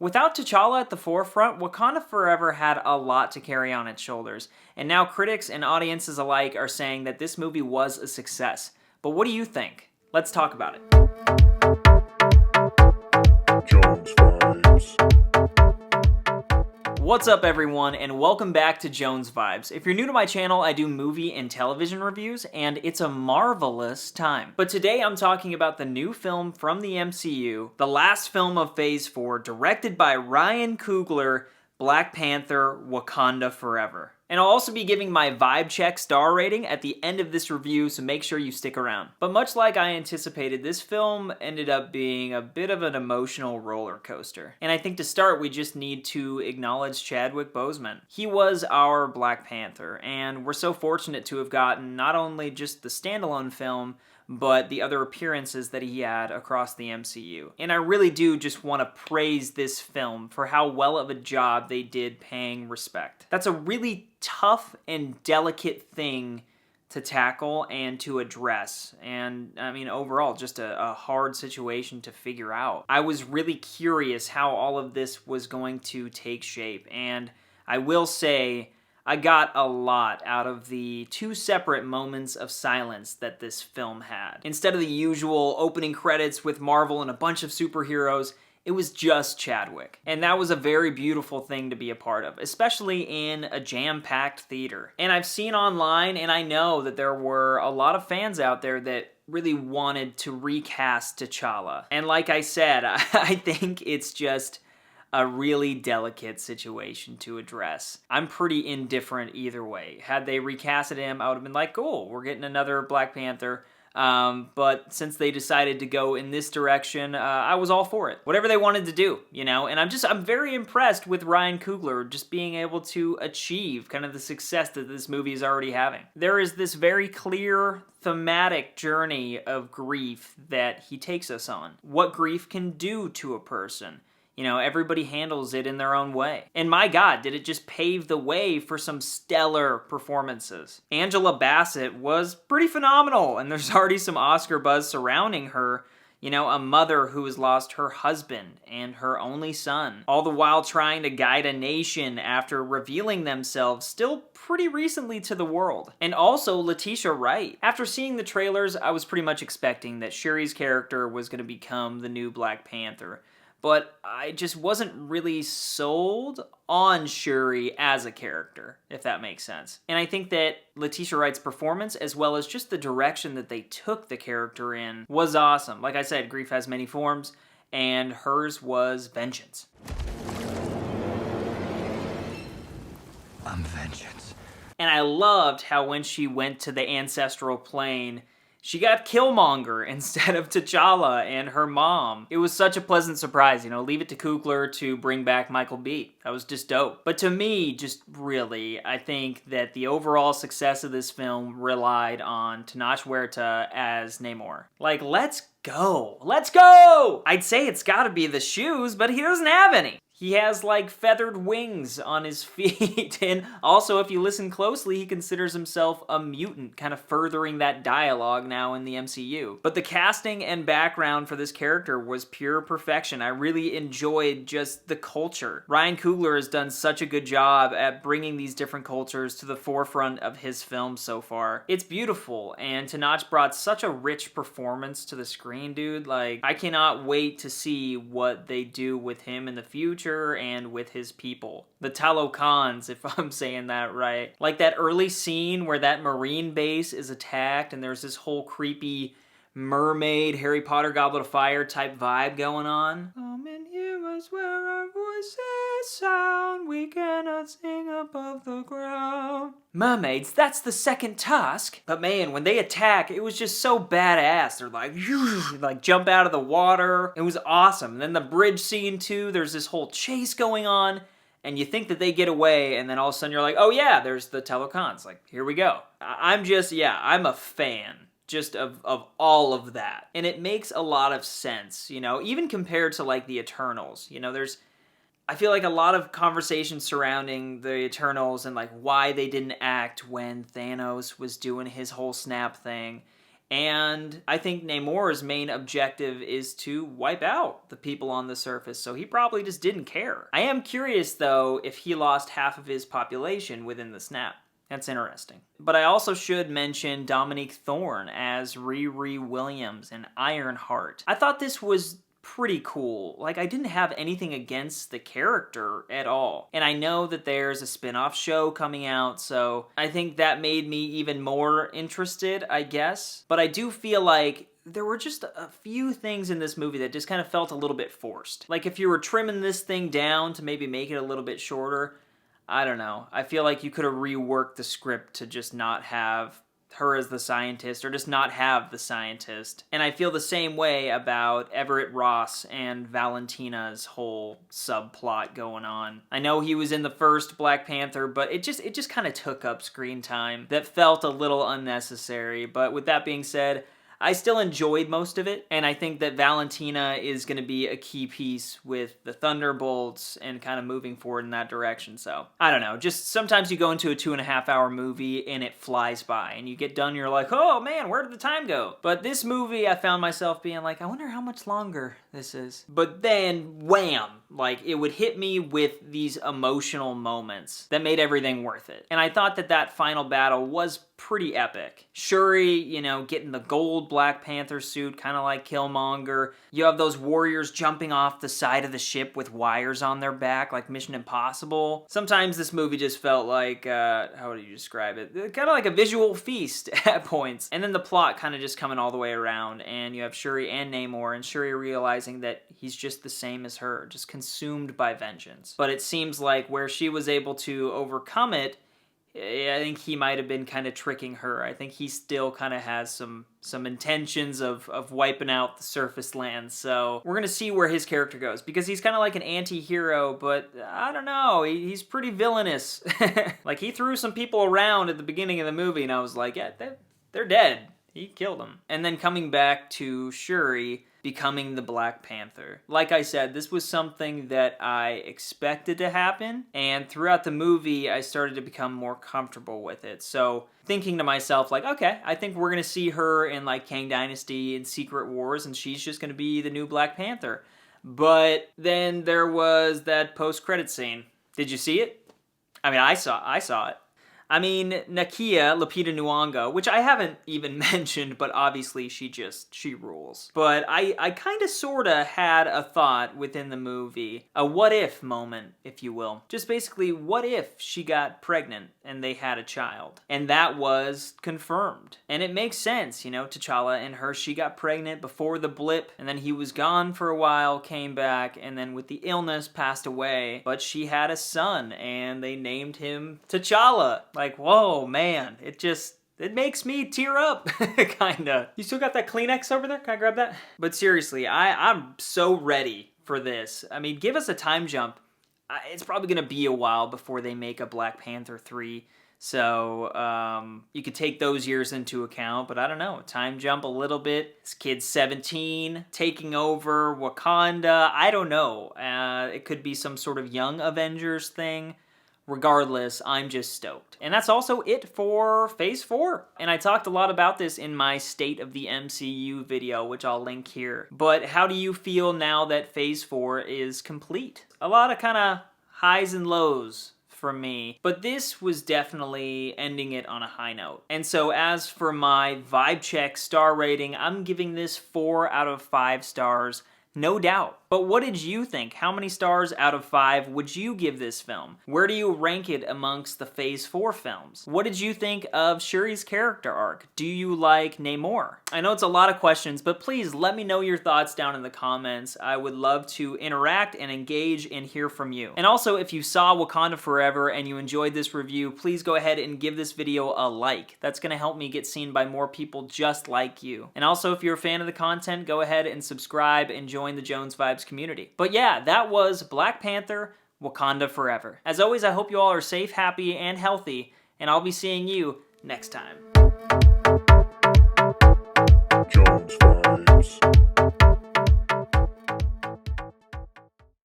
Without T'Challa at the forefront, Wakanda Forever had a lot to carry on its shoulders, and now critics and audiences alike are saying that this movie was a success. But what do you think? Let's talk about it. Jones Vibes. What's up, everyone, and welcome back to Jones Vibes. If you're new to my channel, I do movie and television reviews, and it's a marvelous time. But today I'm talking about the new film from the MCU, the last film of Phase 4, directed by Ryan Coogler, Black Panther, Wakanda Forever. And I'll also be giving my vibe check star rating at the end of this review, so make sure you stick around. But much like I anticipated, this film ended up being a bit of an emotional roller coaster. And I think to start, we just need to acknowledge Chadwick Boseman. He was our Black Panther, and we're so fortunate to have gotten not only just the standalone film, but the other appearances that he had across the MCU. And I really do just want to praise this film for how well of a job they did paying respect. That's a really tough and delicate thing to tackle and to address. And I mean, overall, just a hard situation to figure out. I was really curious how all of this was going to take shape. And I will say, I got a lot out of the two separate moments of silence that this film had. Instead of the usual opening credits with Marvel and a bunch of superheroes, it was just Chadwick. And that was a very beautiful thing to be a part of, especially in a jam-packed theater. And I've seen online, and I know that there were a lot of fans out there that really wanted to recast T'Challa. And like I said, I think it's just a really delicate situation to address. I'm pretty indifferent either way. Had they recasted him, I would have been like, cool, we're getting another Black Panther. But since they decided to go in this direction, I was all for it. Whatever they wanted to do, you know? And I'm very impressed with Ryan Coogler just being able to achieve kind of the success that this movie is already having. There is this very clear thematic journey of grief that he takes us on. What grief can do to a person. You know, everybody handles it in their own way. And my God, did it just pave the way for some stellar performances. Angela Bassett was pretty phenomenal, and there's already some Oscar buzz surrounding her. You know, a mother who has lost her husband and her only son, all the while trying to guide a nation after revealing themselves still pretty recently to the world. And also Letitia Wright. After seeing the trailers, I was pretty much expecting that Shuri's character was going to become the new Black Panther. But I just wasn't really sold on Shuri as a character, if that makes sense. And I think that Letitia Wright's performance, as well as just the direction that they took the character in, was awesome. Like I said, grief has many forms, and hers was vengeance. I'm vengeance. And I loved how when she went to the ancestral plane, she got Killmonger instead of T'Challa and her mom. It was such a pleasant surprise, you know, leave it to Coogler to bring back Michael B. That was just dope. But to me, just really, I think that the overall success of this film relied on Tenoch Huerta as Namor. Like, let's go. Let's go! I'd say it's gotta be the shoes, but he doesn't have any. He has, like, feathered wings on his feet, and also, if you listen closely, he considers himself a mutant, kind of furthering that dialogue now in the MCU. But the casting and background for this character was pure perfection. I really enjoyed just the culture. Ryan Coogler has done such a good job at bringing these different cultures to the forefront of his film so far. It's beautiful, and Tenoch brought such a rich performance to the screen, dude. Like, I cannot wait to see what they do with him in the future and with his people. The Talokans, if I'm saying that right. Like that early scene where that Marine base is attacked and there's this whole creepy mermaid, Harry Potter Goblet of Fire type vibe going on. Come and hear us where our voices sound, we cannot sing above the ground. Mermaids, that's the second task. But man, when they attack, it was just so badass. They're like jump out of the water. It was awesome. And then the bridge scene too, there's this whole chase going on, and you think that they get away, and then all of a sudden you're like, oh yeah, there's the Talokans. Like, here we go. I'm a fan just of all of that. And it makes a lot of sense, you know, even compared to like the Eternals. You know, I feel like a lot of conversations surrounding the Eternals and like why they didn't act when Thanos was doing his whole snap thing. And I think Namor's main objective is to wipe out the people on the surface, so he probably just didn't care. I am curious, though, if he lost half of his population within the snap. That's interesting. But I also should mention Dominique Thorne as Riri Williams in Ironheart. I thought this was pretty cool. Like, I didn't have anything against the character at all. And I know that there's a spin-off show coming out, so I think that made me even more interested, I guess. But I do feel like there were just a few things in this movie that just kind of felt a little bit forced. Like, if you were trimming this thing down to maybe make it a little bit shorter, I don't know. I feel like you could have reworked the script to just not have her as the scientist, or just not have the scientist. And I feel the same way about Everett Ross and Valentina's whole subplot going on. I know he was in the first Black Panther, but it just kind of took up screen time that felt a little unnecessary. But with that being said, I still enjoyed most of it, and I think that Valentina is going to be a key piece with the Thunderbolts and kind of moving forward in that direction. So, I don't know, just sometimes you go into a 2.5-hour movie and it flies by, and you get done, you're like, oh man, where did the time go? But this movie, I found myself being like, I wonder how much longer this is. But then, wham! Like, it would hit me with these emotional moments that made everything worth it. And I thought that that final battle was pretty epic. Shuri, you know, getting the gold Black Panther suit, kind of like Killmonger. You have those warriors jumping off the side of the ship with wires on their back, like Mission Impossible. Sometimes this movie just felt like, how would you describe it? Kind of like a visual feast at points. And then the plot kind of just coming all the way around, and you have Shuri and Namor, and Shuri realizing that he's just the same as her, just consumed by vengeance. But it seems like where she was able to overcome it, I think he might have been kind of tricking her. I think he still kind of has some intentions of wiping out the surface land. So we're going to see where his character goes, because he's kind of like an anti-hero, but I don't know. He's pretty villainous. Like, he threw some people around at the beginning of the movie, and I was like, yeah, they're dead. He killed them. And then coming back to Shuri becoming the Black Panther. Like I said, this was something that I expected to happen, and throughout the movie, I started to become more comfortable with it. So, thinking to myself, like, okay, I think we're gonna see her in, like, Kang Dynasty and Secret Wars, and she's just gonna be the new Black Panther. But then there was that post-credit scene. Did you see it? I mean, I saw it. I mean, Nakia, Lupita Nyong'o, which I haven't even mentioned, but obviously she rules. But I kind of sort of had a thought within the movie, a what-if moment, if you will. Just basically, what if she got pregnant and they had a child? And that was confirmed. And it makes sense, you know, T'Challa and her, she got pregnant before the blip, and then he was gone for a while, came back, and then with the illness passed away. But she had a son, and they named him T'Challa. Like, whoa, man, it makes me tear up, kinda. You still got that Kleenex over there? Can I grab that? But seriously, I'm so ready for this. I mean, give us a time jump. It's probably gonna be a while before they make a Black Panther 3, so you could take those years into account, but I don't know, time jump a little bit. This kid's 17, taking over Wakanda, I don't know. It could be some sort of Young Avengers thing. Regardless, I'm just stoked. And that's also it for Phase 4. And I talked a lot about this in my State of the MCU video, which I'll link here. But how do you feel now that Phase 4 is complete? A lot of kind of highs and lows from me, but this was definitely ending it on a high note. And so as for my vibe check star rating, I'm giving this 4 out of 5 stars. No doubt. But what did you think? How many stars out of 5 would you give this film? Where do you rank it amongst the Phase 4 films? What did you think of Shuri's character arc? Do you like Namor? I know it's a lot of questions, but please let me know your thoughts down in the comments. I would love to interact and engage and hear from you. And also, if you saw Wakanda Forever and you enjoyed this review, please go ahead and give this video a like. That's going to help me get seen by more people just like you. And also, if you're a fan of the content, go ahead and subscribe and join the Jones Vibes community. But yeah, that was Black Panther, Wakanda Forever. As always, I hope you all are safe, happy, and healthy, and I'll be seeing you next time.